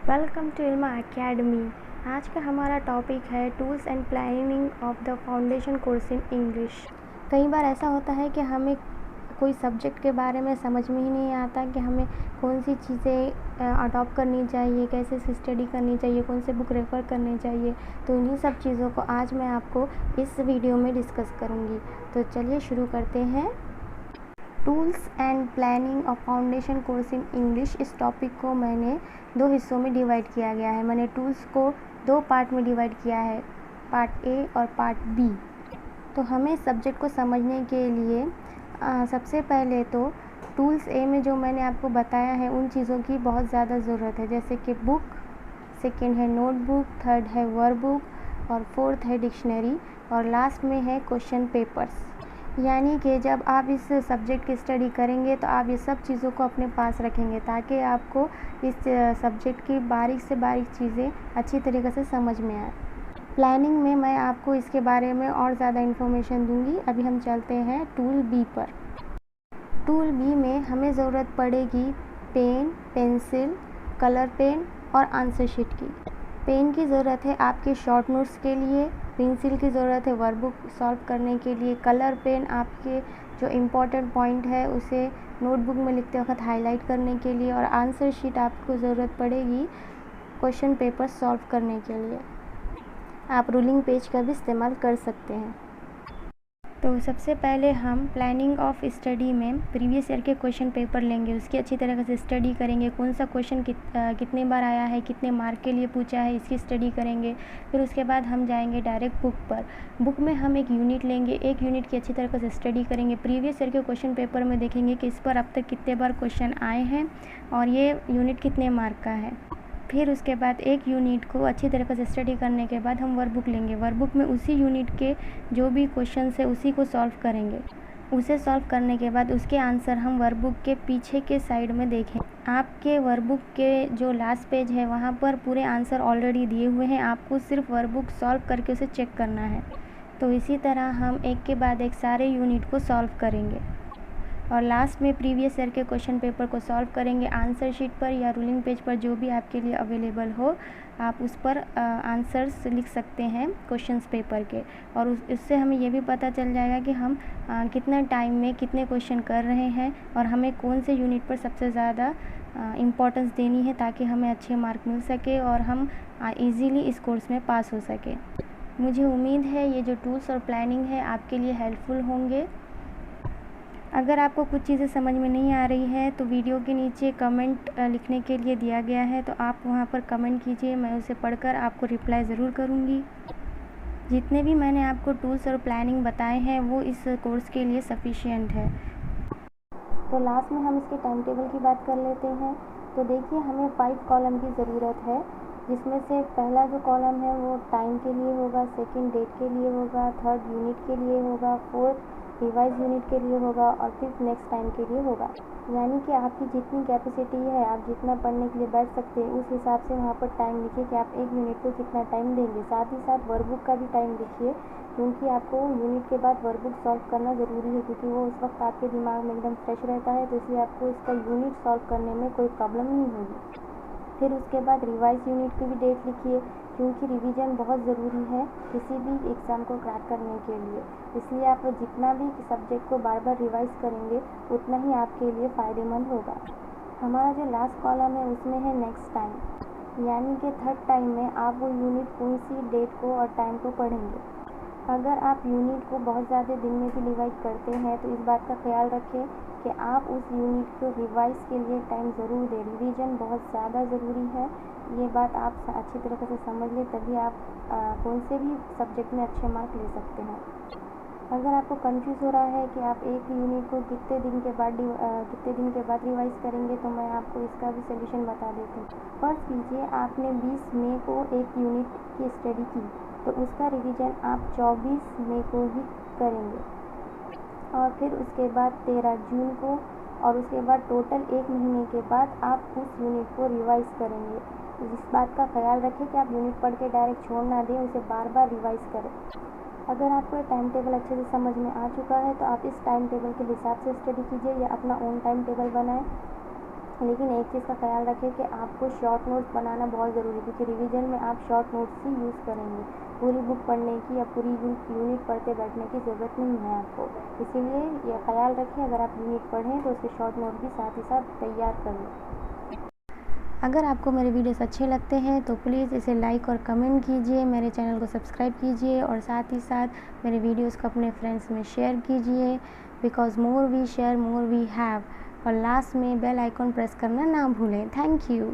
Welcome to इल्मा academy. आज का हमारा टॉपिक है tools and planning of the foundation course in English. कई बार ऐसा होता है कि हमें कोई सब्जेक्ट के बारे में समझ में ही नहीं आता कि हमें कौन सी चीज़ें अडॉप्ट करनी चाहिए, कैसे स्टडी करनी चाहिए, कौन से बुक रेफ़र करने चाहिए। तो इन्हीं सब चीज़ों को आज मैं आपको इस वीडियो में डिस्कस करूँगी। तो चलिए शुरू करते हैं। Tools and planning of foundation course in English, इस टॉपिक को मैंने 2 हिस्सों में डिवाइड किया गया है। मैंने टूल्स को 2 पार्ट में डिवाइड किया है, पार्ट ए और पार्ट बी। तो हमें सब्जेक्ट को समझने के लिए सबसे पहले तो टूल्स ए में जो मैंने आपको बताया है उन चीज़ों की बहुत ज़्यादा ज़रूरत है, जैसे कि बुक, सेकेंड है नोटबुक, थर्ड है वर्कबुक और फोर्थ है डिक्शनरी और लास्ट में है क्वेश्चन पेपर्स। यानी कि जब आप इस सब्जेक्ट की स्टडी करेंगे तो आप ये सब चीज़ों को अपने पास रखेंगे ताकि आपको इस सब्जेक्ट की बारीक से बारीक चीज़ें अच्छी तरीके से समझ में आए। प्लानिंग में मैं आपको इसके बारे में और ज़्यादा इन्फॉर्मेशन दूंगी। अभी हम चलते हैं टूल बी पर। टूल बी में हमें ज़रूरत पड़ेगी पेन, पेंसिल, कलर पेन और आंसर शीट की। पेन की ज़रूरत है आपके शॉर्ट नोट्स के लिए, पेंसिल की ज़रूरत है वर्कबुक सॉल्व करने के लिए, कलर पेन आपके जो इम्पोर्टेंट पॉइंट है उसे नोटबुक में लिखते वक्त हाईलाइट करने के लिए, और आंसर शीट आपको ज़रूरत पड़ेगी क्वेश्चन पेपर सॉल्व करने के लिए। आप रूलिंग पेज का भी इस्तेमाल कर सकते हैं। तो सबसे पहले हम प्लानिंग ऑफ स्टडी में प्रीवियस ईयर के क्वेश्चन पेपर लेंगे, उसकी अच्छी तरह से स्टडी करेंगे, कौन सा क्वेश्चन कितने बार आया है, कितने मार्क के लिए पूछा है, इसकी स्टडी करेंगे। फिर उसके बाद हम जाएंगे डायरेक्ट बुक पर। बुक में हम एक यूनिट लेंगे, एक यूनिट की अच्छी तरह से स्टडी करेंगे, प्रीवियस ईयर के क्वेश्चन पेपर में देखेंगे कि इस पर अब तक कितने बार क्वेश्चन आए हैं और ये यूनिट कितने मार्क का है। फिर उसके बाद एक यूनिट को अच्छी तरीके से स्टडी करने के बाद हम वर्कबुक लेंगे। वर्कबुक में उसी यूनिट के जो भी क्वेश्चंस है उसी को सॉल्व करेंगे। उसे सॉल्व करने के बाद उसके आंसर हम वर्कबुक के पीछे के साइड में देखें। आपके वर्कबुक के जो लास्ट पेज है वहाँ पर पूरे आंसर ऑलरेडी दिए हुए हैं, आपको सिर्फ वर्कबुक सॉल्व करके उसे चेक करना है। तो इसी तरह हम एक के बाद एक सारे यूनिट को सॉल्व करेंगे और लास्ट में प्रीवियस ईयर के क्वेश्चन पेपर को सॉल्व करेंगे। आंसर शीट पर या रूलिंग पेज पर जो भी आपके लिए अवेलेबल हो आप उस पर आंसर्स लिख सकते हैं क्वेश्चंस पेपर के, और उससे हमें ये भी पता चल जाएगा कि हम कितना टाइम में कितने क्वेश्चन कर रहे हैं और हमें कौन से यूनिट पर सबसे ज़्यादा इम्पोर्टेंस देनी है ताकि हमें अच्छे मार्क मिल सके और हम ईज़िली इस कोर्स में पास हो सके। मुझे उम्मीद है ये जो टूल्स और प्लानिंग है आपके लिए हेल्पफुल होंगे। अगर आपको कुछ चीज़ें समझ में नहीं आ रही है तो वीडियो के नीचे कमेंट लिखने के लिए दिया गया है, तो आप वहां पर कमेंट कीजिए, मैं उसे पढ़कर आपको रिप्लाई ज़रूर करूंगी। जितने भी मैंने आपको टूल्स और प्लानिंग बताए हैं वो इस कोर्स के लिए सफिशिएंट है। तो लास्ट में हम इसके टाइम टेबल की बात कर लेते हैं। तो देखिए हमें 5 कॉलम की ज़रूरत है, जिसमें से पहला जो कॉलम है वो टाइम के लिए होगा, सेकंड डेट के लिए होगा, थर्ड यूनिट के लिए होगा, फोर्थ रिवाइज यूनिट के लिए होगा और फिफ्थ नेक्स्ट टाइम के लिए होगा। यानी कि आपकी जितनी कैपेसिटी है, आप जितना पढ़ने के लिए बैठ सकते हैं उस हिसाब से वहाँ पर टाइम लिखिए कि आप एक यूनिट को कितना टाइम देंगे। साथ ही साथ वर्कबुक का भी टाइम लिखिए, क्योंकि आपको यूनिट के बाद वर्कबुक सॉल्व करना ज़रूरी है, क्योंकि वो उस वक्त आपके दिमाग में एकदम फ्रेश रहता है, तो इसलिए आपको इसका यूनिट सॉल्व करने में कोई प्रॉब्लम नहीं होगी। फिर उसके बाद रिवाइज यूनिट की भी डेट लिखिए, क्योंकि रिवीजन बहुत ज़रूरी है किसी भी एग्ज़ाम को क्रैक करने के लिए। इसलिए आप जितना भी सब्जेक्ट को बार बार रिवाइज करेंगे उतना ही आपके लिए फ़ायदेमंद होगा। हमारा जो लास्ट कॉलम है उसमें है नेक्स्ट टाइम, यानी कि थर्ड टाइम में आप वो यूनिट कौन सी डेट को और टाइम को पढ़ेंगे। अगर आप यूनिट को बहुत ज़्यादा दिन में भी डिवाइड करते हैं तो इस बात का ख्याल रखें कि आप उस यूनिट को रिवाइज के लिए टाइम ज़रूर दें। रिवीजन बहुत ज़्यादा ज़रूरी है, ये बात आप अच्छी तरीके से समझ लें, तभी आप कौन से भी सब्जेक्ट में अच्छे मार्क ले सकते हैं। अगर आपको कंफ्यूज हो रहा है कि आप एक यूनिट को कितने दिन के बाद रिवाइज करेंगे, तो मैं आपको इसका भी सोल्यूशन बता देती हूँ। फर्ज कीजिए आपने 20 मई को एक यूनिट की स्टडी की, तो उसका रिवीजन आप 24 मई को ही करेंगे और फिर उसके बाद 13 जून को, और उसके बाद टोटल 1 महीने के बाद आप उस यूनिट को रिवाइज करेंगे। इस बात का ख्याल रखें कि आप यूनिट पढ़ के डायरेक्ट छोड़ ना दें, उसे बार बार रिवाइज करें। अगर आपको ये टाइम टेबल अच्छे से समझ में आ चुका है तो आप इस टाइम टेबल के हिसाब से स्टडी कीजिए या अपना ओन टाइम टेबल बनाएं। लेकिन एक चीज़ का ख्याल रखें कि आपको शॉर्ट नोट्स बनाना बहुत ज़रूरी है, क्योंकि रिवीजन में आप शॉर्ट नोट्स ही यूज़ करेंगे। पूरी बुक पढ़ने की या पूरी यूनिट पढ़ते बैठने की ज़रूरत नहीं है आपको। इसीलिए ये ख्याल रखें, अगर आप यूनिट पढ़ें तो उसके शॉर्ट नोट भी साथ ही साथ तैयार कर लें। अगर आपको मेरे वीडियोस अच्छे लगते हैं तो प्लीज़ इसे लाइक और कमेंट कीजिए, मेरे चैनल को सब्सक्राइब कीजिए और साथ ही साथ मेरे वीडियोस को अपने फ्रेंड्स में शेयर कीजिए, because more we share more we have. और लास्ट में बेल आइकॉन प्रेस करना ना भूलें। Thank you.